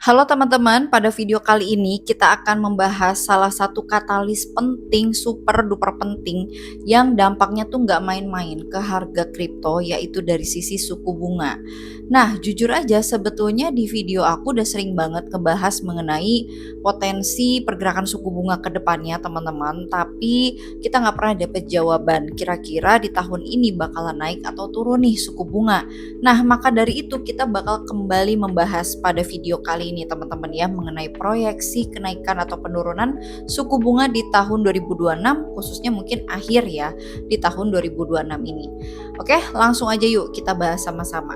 Halo teman-teman, pada video kali ini kita akan membahas salah satu katalis penting, super duper penting yang dampaknya tuh nggak main-main ke harga kripto, yaitu dari sisi suku bunga. Nah, jujur aja sebetulnya di video aku udah sering banget ngebahas mengenai potensi pergerakan suku bunga ke depannya teman-teman, tapi kita nggak pernah dapet jawaban kira-kira di tahun ini bakalan naik atau turun nih suku bunga. Nah, maka dari itu kita bakal kembali membahas pada video kali ini teman-teman ya mengenai proyeksi kenaikan atau penurunan suku bunga di tahun 2026 khususnya mungkin akhir ya di tahun 2026 ini. Oke, langsung aja yuk kita bahas sama-sama.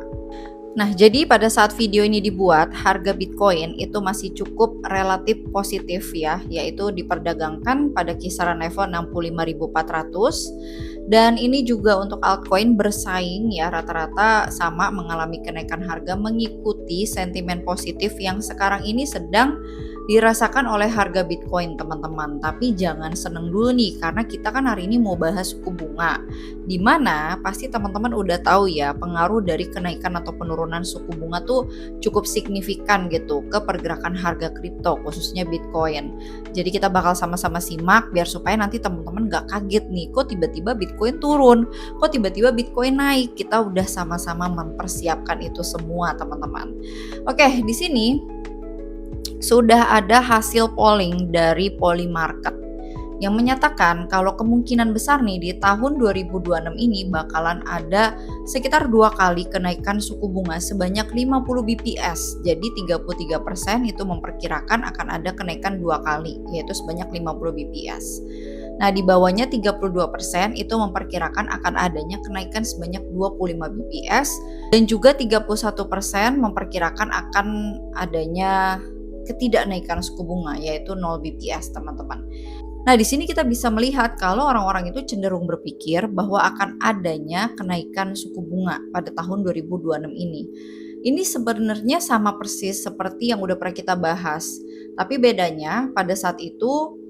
Nah, jadi pada saat video ini dibuat, harga Bitcoin itu masih cukup relatif positif ya, yaitu diperdagangkan pada kisaran level 65.400. Dan ini juga untuk altcoin bersaing ya, rata-rata sama mengalami kenaikan harga mengikuti sentimen positif yang sekarang ini sedang dirasakan oleh harga Bitcoin teman-teman. Tapi jangan seneng dulu nih, karena kita kan hari ini mau bahas suku bunga, dimana pasti teman-teman udah tahu ya pengaruh dari kenaikan atau penurunan suku bunga tuh cukup signifikan gitu ke pergerakan harga kripto khususnya Bitcoin. Jadi kita bakal sama-sama simak biar supaya nanti teman-teman gak kaget nih, kok tiba-tiba Bitcoin turun, kok tiba-tiba Bitcoin naik. Kita udah sama-sama mempersiapkan itu semua teman-teman. Oke, di sini sudah ada hasil polling dari Polymarket yang menyatakan kalau kemungkinan besar nih di tahun 2026 ini bakalan ada sekitar 2 kali kenaikan suku bunga sebanyak 50 BPS. Jadi 33% itu memperkirakan akan ada kenaikan 2 kali, yaitu sebanyak 50 BPS. Nah, di bawahnya 32% itu memperkirakan akan adanya kenaikan sebanyak 25 BPS dan juga 31% memperkirakan akan adanya ketidaknaikan suku bunga yaitu 0 BPS teman-teman. Nah, di sini kita bisa melihat kalau orang-orang itu cenderung berpikir bahwa akan adanya kenaikan suku bunga pada tahun 2026 ini. Ini sebenarnya sama persis seperti yang udah pernah kita bahas. Tapi bedanya pada saat itu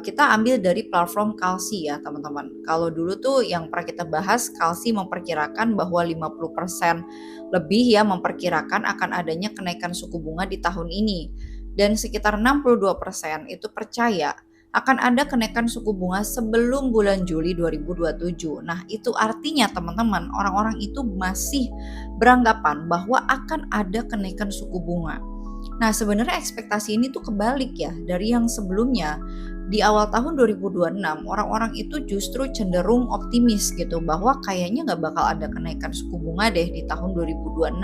kita ambil dari platform Kalshi ya teman-teman. Kalau dulu tuh yang pernah kita bahas, Kalshi memperkirakan bahwa 50% lebih ya memperkirakan akan adanya kenaikan suku bunga di tahun ini. Dan sekitar 62% itu percaya akan ada kenaikan suku bunga sebelum bulan Juli 2027. Nah, itu artinya teman-teman, orang-orang itu masih beranggapan bahwa akan ada kenaikan suku bunga. Nah, sebenarnya ekspektasi ini tuh kebalik ya dari yang sebelumnya. Di awal tahun 2026, orang-orang itu justru cenderung optimis gitu bahwa kayaknya nggak bakal ada kenaikan suku bunga deh di tahun 2026.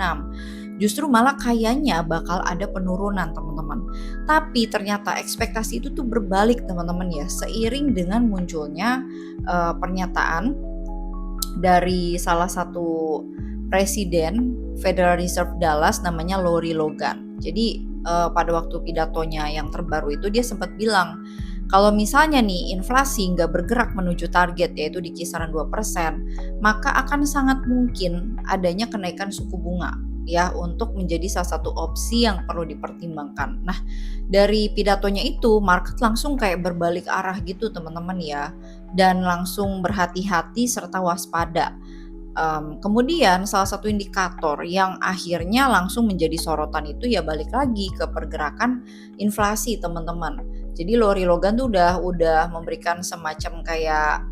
Justru malah kayaknya bakal ada penurunan teman-teman. Tapi ternyata ekspektasi itu tuh berbalik teman-teman ya, seiring dengan munculnya pernyataan dari salah satu presiden Federal Reserve Dallas namanya Lori Logan. Jadi pada waktu pidatonya yang terbaru itu dia sempat bilang kalau misalnya nih inflasi nggak bergerak menuju target yaitu di kisaran 2%, maka akan sangat mungkin adanya kenaikan suku bunga ya untuk menjadi salah satu opsi yang perlu dipertimbangkan. Nah, dari pidatonya itu market langsung kayak berbalik arah gitu teman-teman ya, dan langsung berhati-hati serta waspada. Kemudian salah satu indikator yang akhirnya langsung menjadi sorotan itu ya balik lagi ke pergerakan inflasi teman-teman. Jadi Lori Logan tuh udah memberikan semacam kayak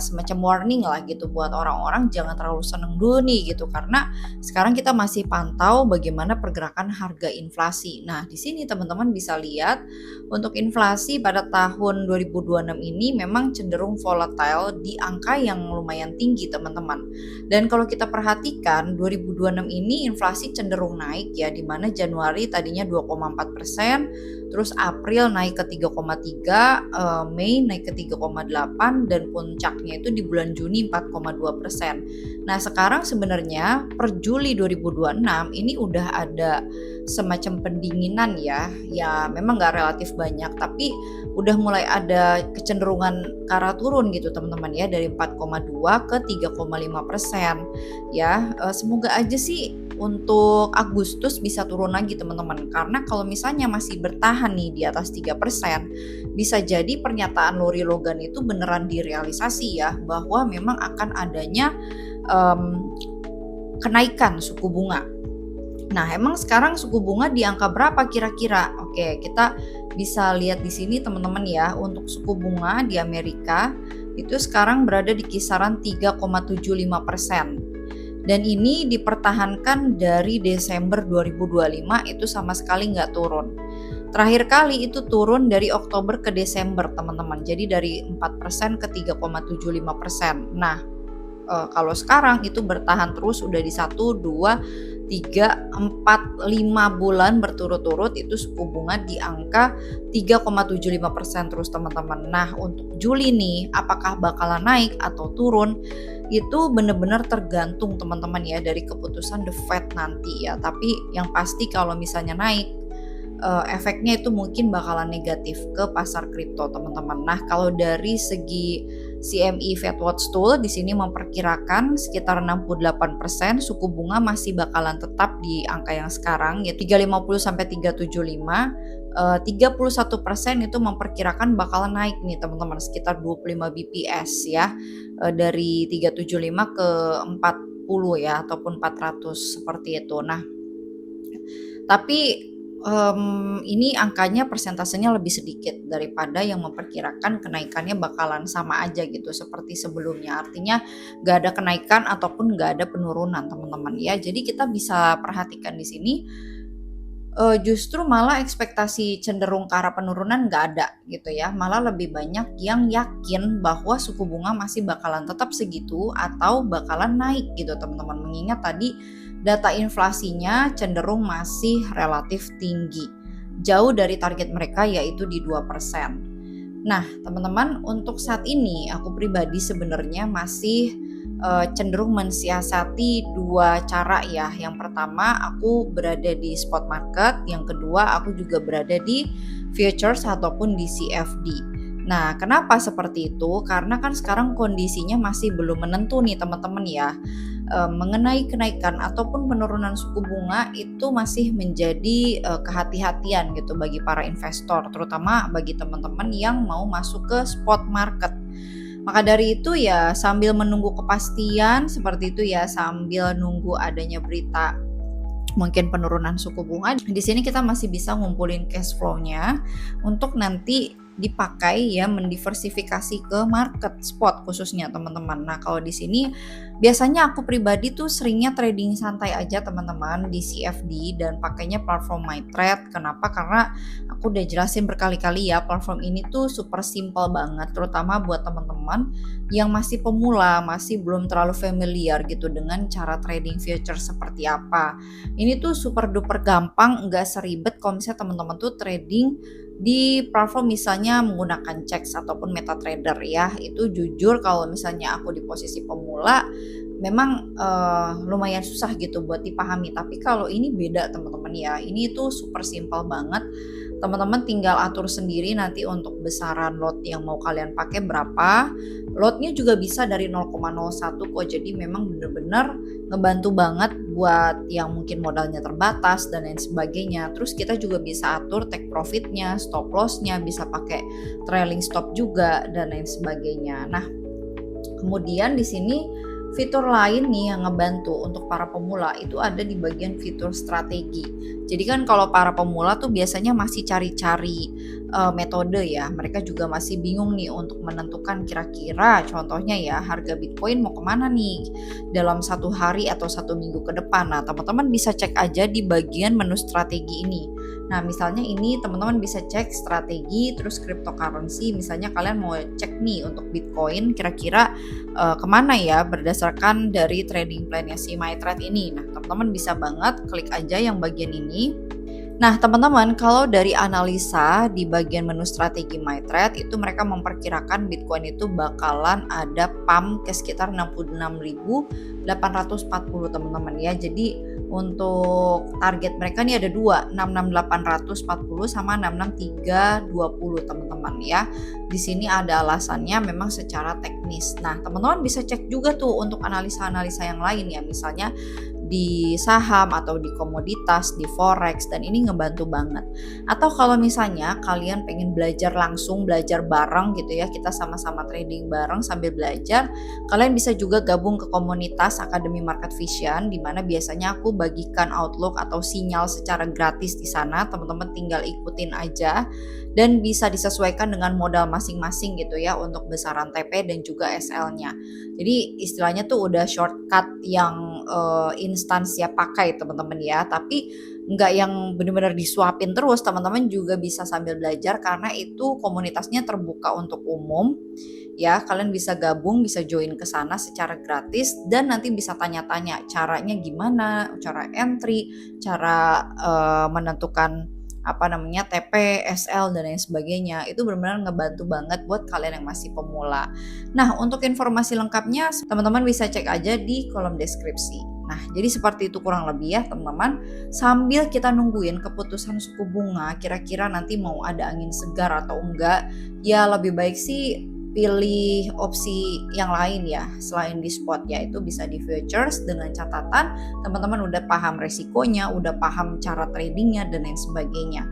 semacam warning lah gitu buat orang-orang jangan terlalu seneng dulu nih gitu, karena sekarang kita masih pantau bagaimana pergerakan harga inflasi. Nah, di sini teman-teman bisa lihat untuk inflasi pada tahun 2026 ini memang cenderung volatile di angka yang lumayan tinggi teman-teman. Dan kalau kita perhatikan 2026 ini inflasi cenderung naik ya, di mana Januari tadinya 2,4%, terus April naik ke 3,3, Mei naik ke 3,8, dan puncaknya itu di bulan Juni 4,2%. Nah, sekarang sebenarnya per Juli 2026 ini udah ada semacam pendinginan ya memang nggak relatif banyak, tapi udah mulai ada kecenderungan ke arah turun gitu teman-teman ya, dari 4,2 ke 3,5% ya. Semoga aja sih untuk Agustus bisa turun lagi teman-teman, karena kalau misalnya masih bertahan nih di atas 3%, bisa jadi pernyataan Lori Logan itu beneran direalisasi ya, bahwa memang akan adanya kenaikan suku bunga Nah, emang sekarang suku bunga di angka berapa kira-kira? Oke, kita bisa lihat di sini teman-teman ya, untuk suku bunga di Amerika itu sekarang berada di kisaran 3,75%. Dan ini dipertahankan dari Desember 2025 itu sama sekali nggak turun. Terakhir kali itu turun dari Oktober ke Desember teman-teman. Jadi dari 4% ke 3,75%. Nah, kalau sekarang itu bertahan terus udah di 1, 2, 3, 4, 5 bulan berturut-turut itu suku bunga di angka 3,75% terus teman-teman. Nah, untuk Juli nih apakah bakalan naik atau turun? Itu benar-benar tergantung teman-teman ya dari keputusan The Fed nanti ya. Tapi yang pasti kalau misalnya naik efeknya itu mungkin bakalan negatif ke pasar kripto teman-teman. Nah, kalau dari segi CME FedWatch Tool di sini memperkirakan sekitar 68% suku bunga masih bakalan tetap di angka yang sekarang ya 350 sampai 375. 31% itu memperkirakan bakalan naik nih teman-teman sekitar 25 BPS ya. Dari 375 ke 40 ya ataupun 400 seperti itu. Nah, tapi ini angkanya persentasenya lebih sedikit daripada yang memperkirakan kenaikannya bakalan sama aja gitu seperti sebelumnya. Artinya nggak ada kenaikan ataupun nggak ada penurunan teman-teman ya. Jadi kita bisa perhatikan di sini justru malah ekspektasi cenderung ke arah penurunan nggak ada gitu ya. Malah lebih banyak yang yakin bahwa suku bunga masih bakalan tetap segitu atau bakalan naik gitu teman-teman. Mengingat tadi data inflasinya cenderung masih relatif tinggi. Jauh dari target mereka yaitu di 2%. Nah, teman-teman, untuk saat ini aku pribadi sebenarnya masih cenderung mensiasati dua cara ya. Yang pertama, aku berada di spot market, yang kedua aku juga berada di futures ataupun di CFD. Nah, kenapa seperti itu? Karena kan sekarang kondisinya masih belum menentu nih teman-teman ya. Mengenai kenaikan ataupun penurunan suku bunga itu masih menjadi kehati-hatian gitu bagi para investor, terutama bagi teman-teman yang mau masuk ke spot market. Maka dari itu ya sambil menunggu kepastian seperti itu ya, sambil nunggu adanya berita mungkin penurunan suku bunga, di sini kita masih bisa ngumpulin cash flow-nya untuk nanti dipakai ya mendiversifikasi ke market spot khususnya teman-teman. Nah, kalau di sini biasanya aku pribadi tuh seringnya trading santai aja teman-teman di CFD dan pakainya platform MyTrade. Kenapa? Karena aku udah jelasin berkali-kali ya, platform ini tuh super simple banget, terutama buat teman-teman yang masih pemula, masih belum terlalu familiar gitu dengan cara trading future seperti apa. Ini tuh super duper gampang, nggak seribet kalau misalnya teman-teman tuh trading di platform misalnya menggunakan Chex ataupun MetaTrader ya. Itu jujur kalau misalnya aku di posisi pemula memang lumayan susah gitu buat dipahami. Tapi kalau ini beda teman-teman ya. Ini tuh super simple banget. Teman-teman tinggal atur sendiri nanti untuk besaran lot yang mau kalian pakai berapa. Lotnya juga bisa dari 0,01 kok. Jadi memang bener-bener ngebantu banget buat yang mungkin modalnya terbatas dan lain sebagainya. Terus kita juga bisa atur take profitnya, stop lossnya, bisa pakai trailing stop juga dan lain sebagainya. Nah, kemudian di sini fitur lain nih yang ngebantu untuk para pemula itu ada di bagian fitur strategi. Jadi kan kalau para pemula tuh biasanya masih cari-cari metode ya. Mereka juga masih bingung nih untuk menentukan kira-kira contohnya ya harga Bitcoin mau kemana nih dalam 1 hari atau 1 minggu ke depan. Nah, teman-teman bisa cek aja di bagian menu strategi ini. Nah, misalnya ini teman-teman bisa cek strategi terus cryptocurrency. Misalnya kalian mau cek nih untuk Bitcoin kira-kira kemana ya berdasarkan dari trading plan-nya si MyTrade ini. Nah, teman-teman bisa banget klik aja yang bagian ini. Nah, teman-teman, kalau dari analisa di bagian menu strategi MyTrade itu mereka memperkirakan Bitcoin itu bakalan ada pump ke sekitar 66.840 teman-teman ya. Jadi untuk target mereka nih ada dua, 66.840 sama 66.320 teman-teman ya. Di sini ada alasannya memang secara teknis. Nah, teman-teman bisa cek juga tuh untuk analisa-analisa yang lain ya. Misalnya di saham atau di komoditas, di forex, dan ini ngebantu banget. Atau kalau misalnya kalian pengen belajar langsung, belajar bareng gitu ya, kita sama-sama trading bareng sambil belajar, kalian bisa juga gabung ke komunitas Akademi Market Vision, di mana biasanya aku bagikan outlook atau sinyal secara gratis di sana. Teman-teman tinggal ikutin aja dan bisa disesuaikan dengan modal masing-masing gitu ya untuk besaran TP dan juga SL-nya. Jadi istilahnya tuh udah shortcut yang instan siap pakai teman-teman ya, tapi nggak yang benar-benar disuapin terus. Teman-teman juga bisa sambil belajar karena itu komunitasnya terbuka untuk umum ya. Kalian bisa gabung, bisa join ke sana secara gratis dan nanti bisa tanya-tanya caranya gimana, cara entry, cara menentukan TP, SL dan lain sebagainya. Itu benar-benar ngebantu banget buat kalian yang masih pemula. Nah, untuk informasi lengkapnya teman-teman bisa cek aja di kolom deskripsi. Nah, jadi seperti itu kurang lebih ya teman-teman. Sambil kita nungguin keputusan suku bunga, kira-kira nanti mau ada angin segar atau enggak, ya lebih baik sih pilih opsi yang lain ya selain di spot, yaitu bisa di futures dengan catatan teman-teman udah paham resikonya, udah paham cara tradingnya dan lain sebagainya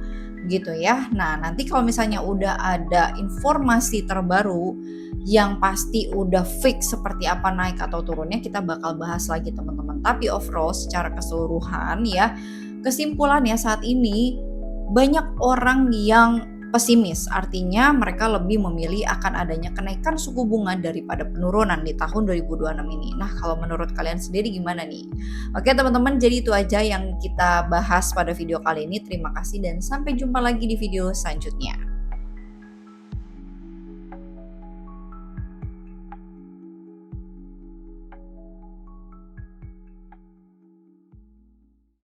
gitu ya. Nah nanti kalau misalnya udah ada informasi terbaru yang pasti udah fix seperti apa naik atau turunnya, kita bakal bahas lagi teman-teman. Tapi overall secara keseluruhan ya, kesimpulannya saat ini banyak orang yang pesimis, artinya mereka lebih memilih akan adanya kenaikan suku bunga daripada penurunan di tahun 2026 ini. Nah, kalau menurut kalian sendiri gimana nih? Oke teman-teman, jadi itu aja yang kita bahas pada video kali ini. Terima kasih dan sampai jumpa lagi di video selanjutnya.